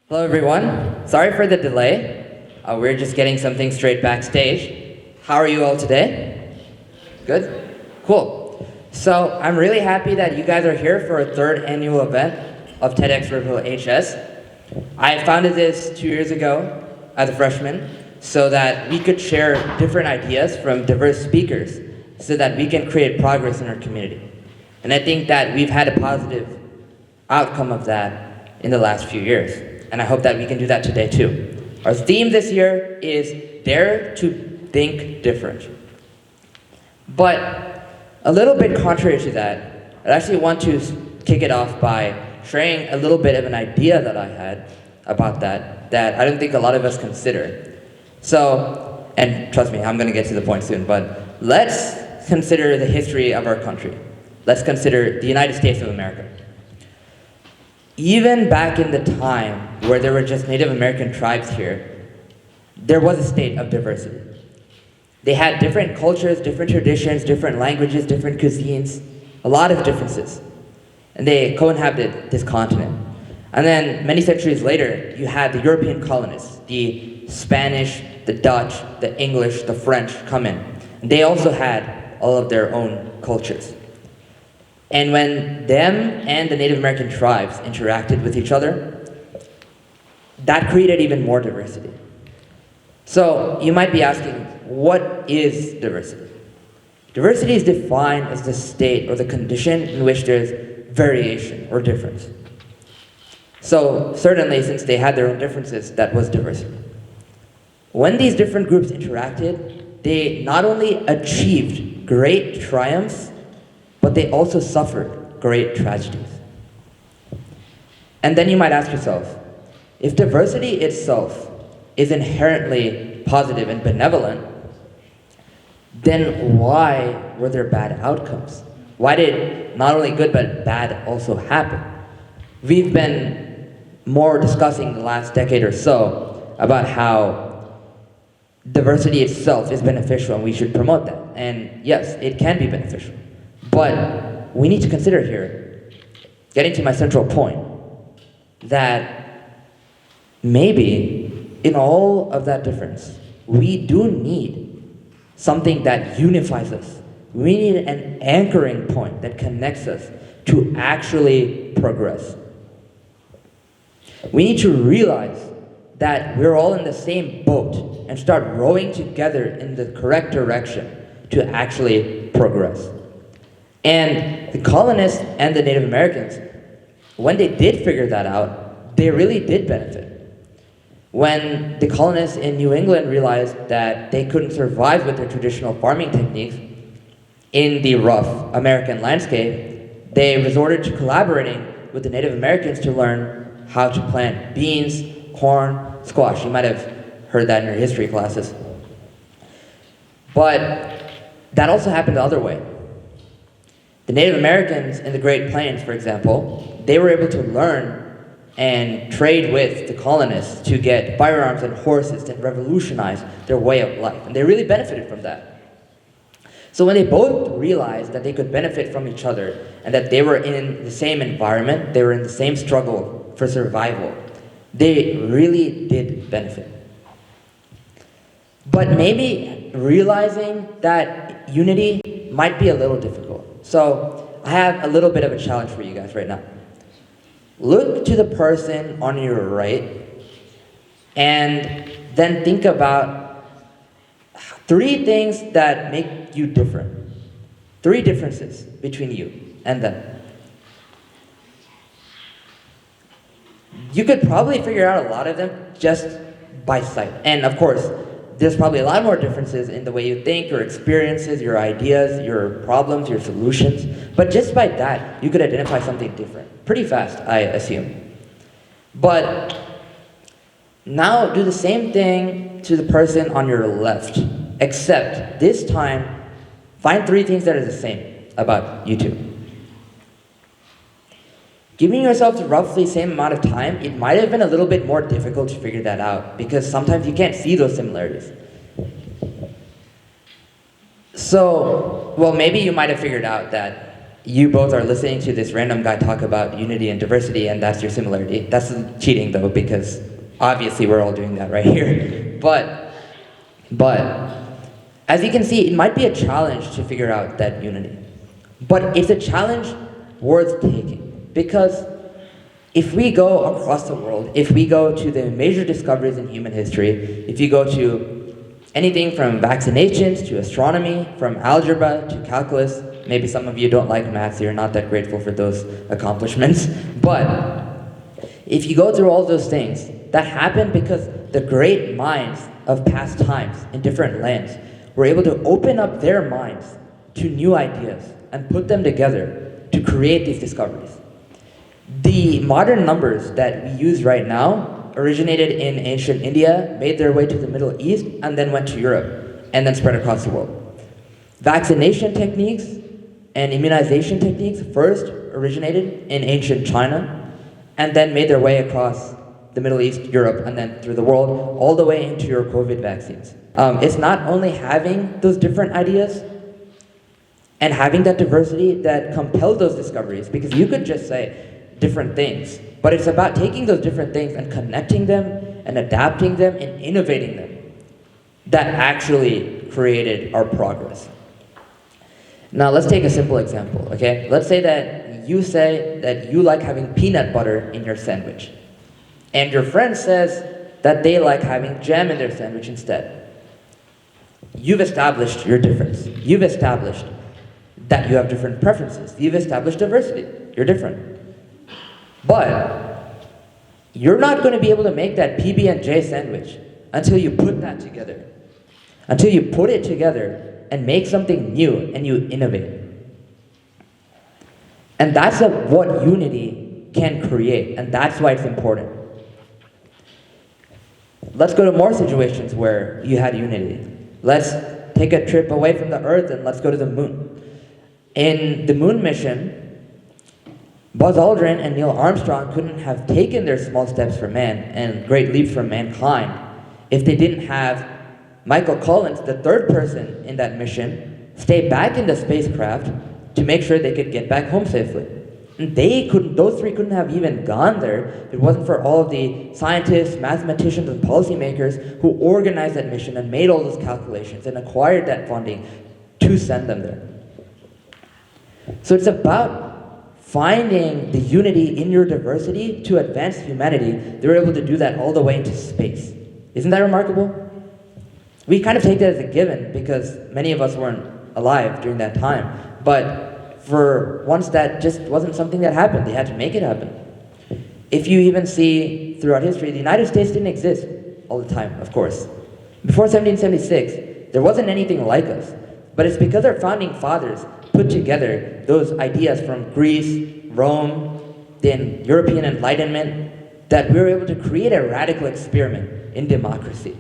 Hello everyone, sorry for the delay. We're just getting something straight backstage. How are you all today? Good? Cool. So I'm really happy that you guys are here for a third annual event of TEDxRiverHillHS. I founded this 2 years ago as a freshman so that we could share different ideas from diverse speakers so that we can create progress in our community. And I think that we've had a positive outcome of that in the last few years. And I hope that we can do that today too. Our theme this year is Dare to Think Different. But a little bit contrary to that, I actually want to kick it off by sharing a little bit of an idea that I had about that I don't think a lot of us consider. So, and trust me, I'm going to get to the point soon, but let's consider the history of our country. Let's consider the United States of America. Even back in the time where there were just Native American tribes here, there was a state of diversity. They had different cultures, different traditions, different languages, different cuisines, a lot of differences. And they co-inhabited this continent. And then many centuries later, you had the European colonists, the Spanish, the Dutch, the English, the French come in. And they also had all of their own cultures. And when them and the Native American tribes interacted with each other, that created even more diversity. So you might be asking, what is diversity? Diversity is defined as the state or the condition in which there's variation or difference. So certainly, since they had their own differences, that was diversity. When these different groups interacted, they not only achieved great triumphs, but they also suffered great tragedies. And then you might ask yourself, if diversity itself is inherently positive and benevolent, then why were there bad outcomes? Why did not only good but bad also happen? We've been more discussing the last decade or so about how diversity itself is beneficial and we should promote that. And yes, it can be beneficial. But we need to consider here, getting to my central point, that maybe in all of that difference, we do need something that unifies us. We need an anchoring point that connects us to actually progress. We need to realize that we're all in the same boat and start rowing together in the correct direction to actually progress. And the colonists and the Native Americans, when they did figure that out, they really did benefit. When the colonists in New England realized that they couldn't survive with their traditional farming techniques in the rough American landscape, they resorted to collaborating with the Native Americans to learn how to plant beans, corn, squash. You might have heard that in your history classes. But that also happened the other way. The Native Americans in the Great Plains, for example, they were able to learn and trade with the colonists to get firearms and horses that revolutionized their way of life. And they really benefited from that. So when they both realized that they could benefit from each other and that they were in the same environment, they were in the same struggle for survival, they really did benefit. But maybe realizing that unity might be a little difficult. So I have a little bit of a challenge for you guys right now. Look to the person on your right and then think about 3 things that make you different. 3 differences between you and them. You could probably figure out a lot of them just by sight. And of course, there's probably a lot more differences in the way you think, your experiences, your ideas, your problems, your solutions. But just by that, you could identify something different. Pretty fast, I assume. But now do the same thing to the person on your left. Except this time, find 3 things that are the same about you two. Giving yourself the roughly same amount of time, it might have been a little bit more difficult to figure that out because sometimes you can't see those similarities. So, well, maybe you might have figured out that you both are listening to this random guy talk about unity and diversity, and that's your similarity. That's cheating, though, because obviously we're all doing that right here. But as you can see, it might be a challenge to figure out that unity. But it's a challenge worth taking, because if we go across the world, if we go to the major discoveries in human history, if you go to anything from vaccinations to astronomy, from algebra to calculus, maybe some of you don't like math, so you're not that grateful for those accomplishments, but if you go through all those things, that happened because the great minds of past times in different lands were able to open up their minds to new ideas and put them together to create these discoveries. The modern numbers that we use right now originated in ancient India, made their way to the Middle East, and then went to Europe, and then spread across the world. Vaccination techniques and immunization techniques first originated in ancient China, and then made their way across the Middle East, Europe, and then through the world, all the way into your COVID vaccines. It's not only having those different ideas and having that diversity that compels those discoveries, because you could just say different things, but it's about taking those different things and connecting them and adapting them and innovating them that actually created our progress. Now let's take a simple example, okay? Let's say that you like having peanut butter in your sandwich, and your friend says that they like having jam in their sandwich instead. You've established your difference. You've established that you have different preferences. You've established diversity. You're different. But you're not going to be able to make that PB&J sandwich until you put that together. Until you put it together and make something new and you innovate. And that's what unity can create, and that's why it's important. Let's go to more situations where you had unity. Let's take a trip away from the Earth and let's go to the moon. In the moon mission, Buzz Aldrin and Neil Armstrong couldn't have taken their small steps for man and great leaps for mankind if they didn't have Michael Collins, the third person in that mission, stay back in the spacecraft to make sure they could get back home safely. And those three couldn't have even gone there if it wasn't for all of the scientists, mathematicians, and policymakers who organized that mission and made all those calculations and acquired that funding to send them there. So it's about finding the unity in your diversity to advance humanity. They were able to do that all the way into space. Isn't that remarkable? We kind of take that as a given because many of us weren't alive during that time. But for once, that just wasn't something that happened. They had to make it happen. If you even see throughout history, the United States didn't exist all the time, of course. Before 1776, there wasn't anything like us. But it's because our founding fathers put together those ideas from Greece, Rome, then European Enlightenment, that we were able to create a radical experiment in democracy.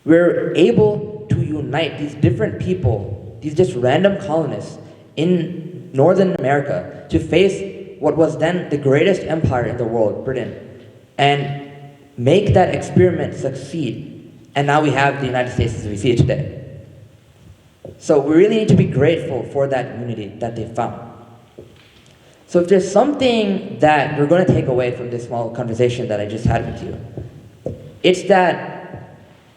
We're able to unite these different people, these just random colonists in Northern America to face what was then the greatest empire in the world, Britain, and make that experiment succeed. And now we have the United States as we see it today. So we really need to be grateful for that unity that they found. So if there's something that we're going to take away from this small conversation that I just had with you, it's that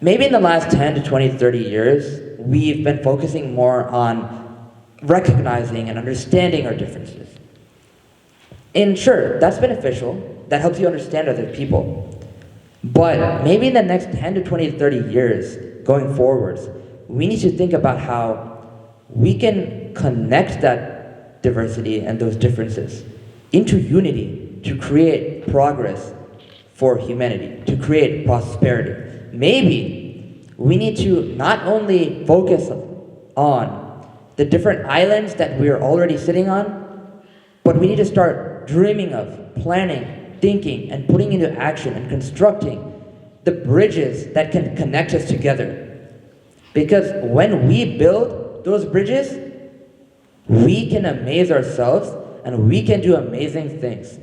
maybe in the last 10 to 20, 30 years, we've been focusing more on recognizing and understanding our differences. And sure, that's beneficial. That helps you understand other people. But maybe in the next 10 to 20 to 30 years going forwards, we need to think about how we can connect that diversity and those differences into unity to create progress for humanity, to create prosperity. Maybe we need to not only focus on the different islands that we are already sitting on, but we need to start dreaming of, planning, thinking, and putting into action and constructing the bridges that can connect us together. Because when we build those bridges, we can amaze ourselves and we can do amazing things.